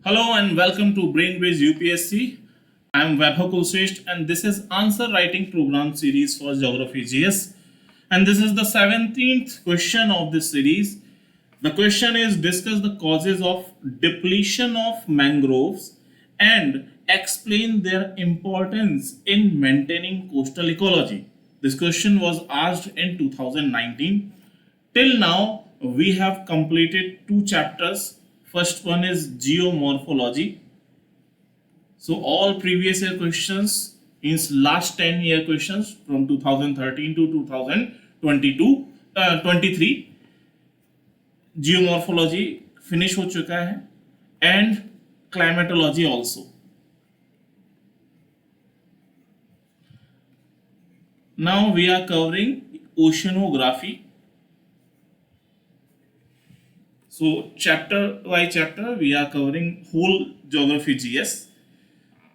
Hello and welcome to Brainwaves UPSC. I am Vaibhav Kulshrestha and this is answer writing program series for Geography GS. And this is the 17th question of this series. The question is discuss the causes of depletion of mangroves and explain their importance in maintaining coastal ecology. This question was asked in 2019. Till now, we have completed two chapters. First one is geomorphology. So all previous year questions means last 10-year questions from 2013 to 2022 23 geomorphology finish हो चुका है and climatology also. Now we are covering oceanography. So chapter by chapter we are covering whole geography GS.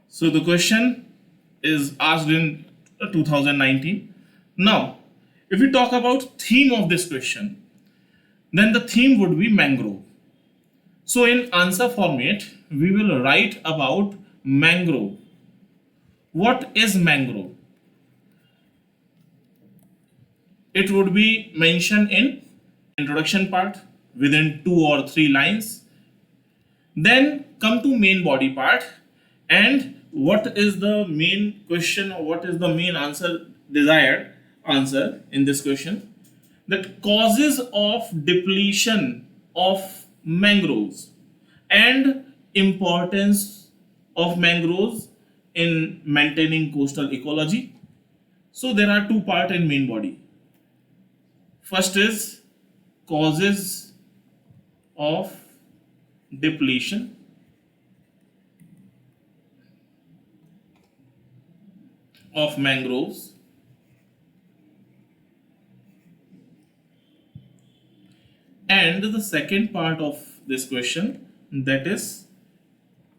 So the question is asked in 2019. Now, if we talk about theme of this question, then the theme would be mangrove. So in answer format, we will write about mangrove. What is mangrove? It would be mentioned in introduction part within 2 or 3 lines. Then come to main body part, and what is the main question or what is the main answer, desired answer in this question? That causes of depletion of mangroves and importance of mangroves in maintaining coastal ecology. So there are two parts in main body. First is causes of depletion of mangroves and the second part of this question, that is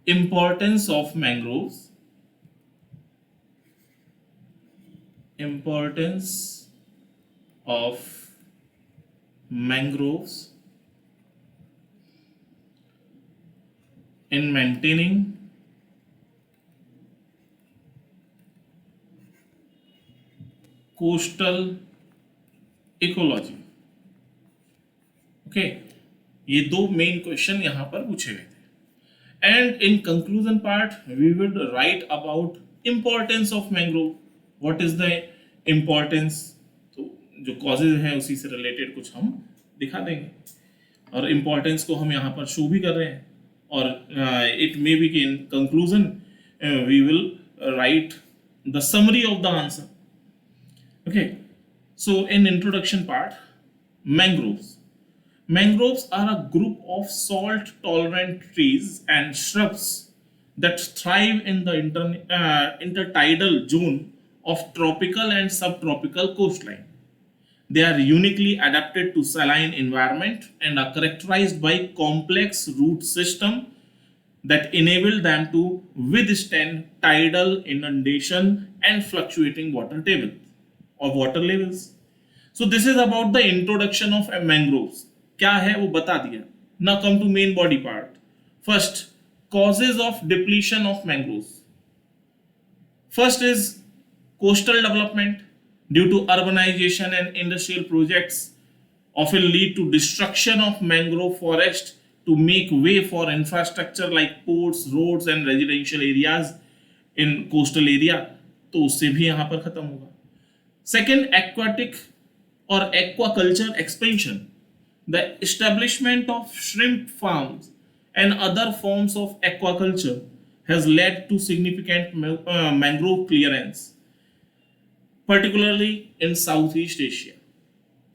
importance of mangroves in maintaining coastal ecology. Okay ये दो main question यहां पर पूछे गए थे and in conclusion part we will write about importance of mangrove. What is the importance, तो जो causes हैं उसी से रिलेटेड कुछ हम दिखा देंगे और इंपॉर्टेंस को हम यहाँ पर शो भी कर रहे हैं और इट मे बी कि in conclusion we will write the summary of the answer. Okay, so in introduction part, mangroves are a group of salt tolerant trees and shrubs that thrive in the intertidal zone of tropical and subtropical coastline. They are uniquely adapted to saline environment and are characterized by complex root system that enable them to withstand tidal inundation and fluctuating water table or water levels. So this is about the introduction of mangroves. क्या है वो बता दिया. Now come to main body part. First, causes of depletion of mangroves. First is coastal development due to urbanization and industrial projects often lead to destruction of mangrove forest to make way for infrastructure like ports, roads and residential areas in coastal area. तो उससे भी यहाँ पर खत्म होगा. Second, aquatic or aquaculture expansion. The establishment of shrimp farms and other forms of aquaculture has led to significant mangrove clearance, particularly in Southeast Asia.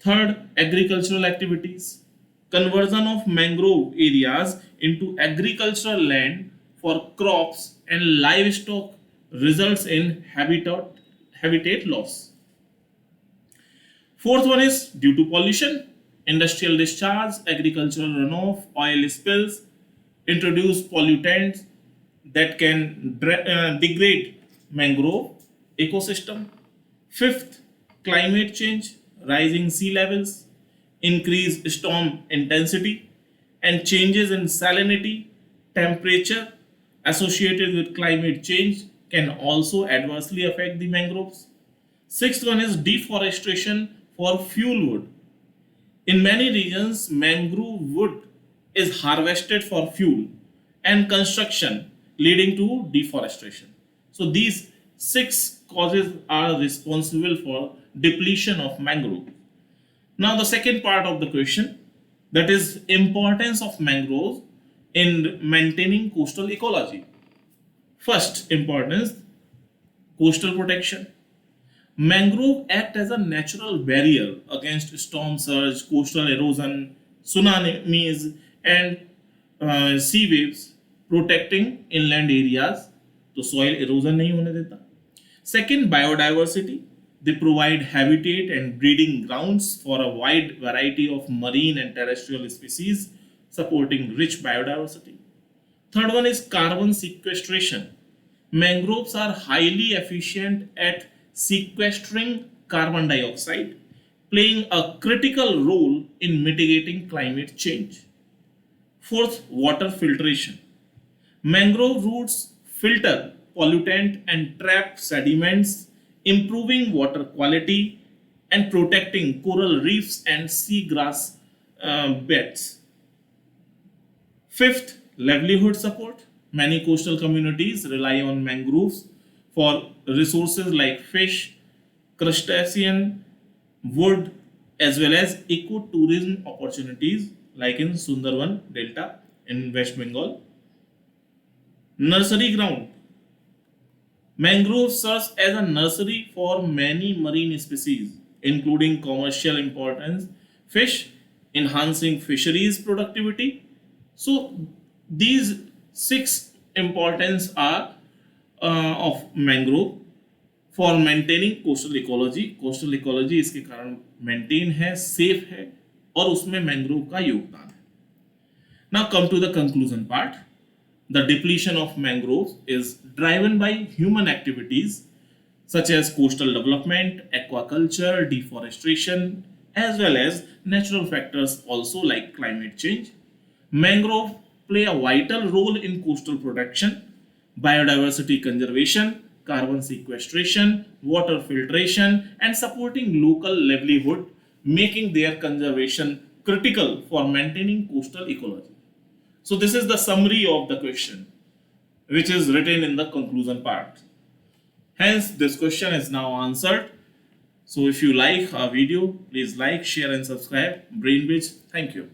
Third, agricultural activities. Conversion of mangrove areas into agricultural land for crops and livestock results in habitat loss. Fourth one is due to pollution, industrial discharge, agricultural runoff, oil spills introduce pollutants that can degrade mangrove ecosystem. Fifth, climate change, rising sea levels, increased storm intensity, and changes in salinity temperature associated with climate change can also adversely affect the mangroves. Sixth one is deforestation for fuel wood. In many regions, mangrove wood is harvested for fuel and construction, leading to deforestation. So, these six causes are responsible for depletion of mangrove. Now, the second part of the question, that is importance of mangroves in maintaining coastal ecology. First importance, coastal protection. Mangrove act as a natural barrier against storm surge, coastal erosion, tsunamis, and sea waves, protecting inland areas. तो soil erosion नहीं होने देता. Second, biodiversity. They provide habitat and breeding grounds for a wide variety of marine and terrestrial species, supporting rich biodiversity. Third one is carbon sequestration. Mangroves are highly efficient at sequestering carbon dioxide, playing a critical role in mitigating climate change. Fourth, water filtration. Mangrove roots filter pollutant and trap sediments, improving water quality and protecting coral reefs and seagrass beds. Fifth, livelihood support. Many coastal communities rely on mangroves for resources like fish, crustacean, wood, as well as ecotourism opportunities like in Sundarban Delta in West Bengal. Nursery ground. Mangrove serves as a nursery for many marine species, including commercial importance fish, enhancing fisheries productivity. So these six importance are of mangrove for maintaining coastal ecology. Coastal ecology इसके कारण maintain है, safe है और उसमें mangrove का योगदान है. Now come to the conclusion part. The depletion of mangrove is driven by human activities such as coastal development, aquaculture, deforestation, as well as natural factors also like climate change. Mangrove play a vital role in coastal protection, biodiversity conservation, carbon sequestration, water filtration, and supporting local livelihood, making their conservation critical for maintaining coastal ecology. So, this is the summary of the question, which is written in the conclusion part. Hence, this question is now answered. So, if you like our video, please like, share, and subscribe. BrainBridge, thank you.